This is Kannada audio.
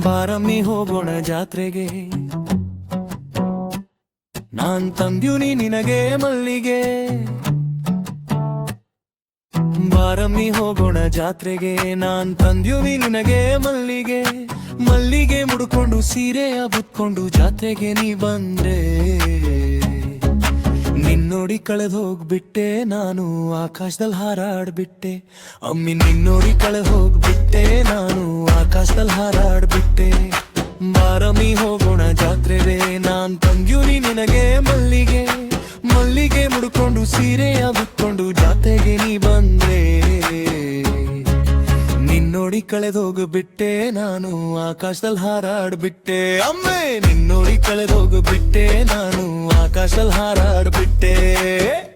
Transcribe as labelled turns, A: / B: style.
A: ಬಾರಮ್ಮಿ ಹೋಗೋಣ ಜಾತ್ರೆಗೆ, ನಾನ್ ತಂದ್ಯೂನಿ ನಿನಗೆ ಮಲ್ಲಿಗೆ. ಬಾರಮ್ಮಿ ಹೋಗೋಣ ಜಾತ್ರೆಗೆ, ನಾನ್ ತಂದ್ಯೂನಿ ನಿನಗೆ ಮಲ್ಲಿಗೆ. ಮಲ್ಲಿಗೆ ಮುಡ್ಕೊಂಡು ಸೀರೆಯ ಬುತ್ಕೊಂಡು ಜಾತ್ರೆಗೆ ನೀ ಬಂದ್ರೆ, ನಿನ್ನೋಡಿ ಕಳೆದು ಹೋಗ್ಬಿಟ್ಟೆ ನಾನು ಆಕಾಶದಲ್ಲಿ ಹಾರಾಡ್ಬಿಟ್ಟೆ. ಅಮ್ಮಿ ನಿನ್ನೋಡಿ ಕಳೆದು ಹೋಗ್ಬಿಟ್ಟೆ ನಾನು ಆಕಾಶದಲ್ಲಿ ಹಾರಾಡ್ಬಿಟ್ಟೆ. ಬಾರಮ್ಮಿ ಹೋಗೋಣ ಜಾತ್ರೆಗೆ, ನಾನ್ ತಂದ್ಯೂನಿ ನಿನಗೆ ಮಲ್ಲಿಗೆ. ಮಲ್ಲಿಗೆ ಮುಡ್ಕೊಂಡು ಸೀರೆಯ ಬುತ್ಕೊಂಡು ಜಾತ್ರೆಗೆ ನೀ ಬಂದ್ರೆ, ನಿನ್ನೋಡಿ ಕಳೆದೋಗ್ಬಿಟ್ಟೆ ನಾನು ಆಕಾಶದಲ್ಲಿ ಹಾರಾಡ್ಬಿಟ್ಟೆ. ಅಮ್ಮೆ ನಿನ್ನೋಡಿ ಕಳೆದೋಗ್ಬಿಟ್ಟೆ ನಾನು ಆಕಾಶದಲ್ಲಿ ಹಾರಾಡ್ಬಿಟ್ಟೆ.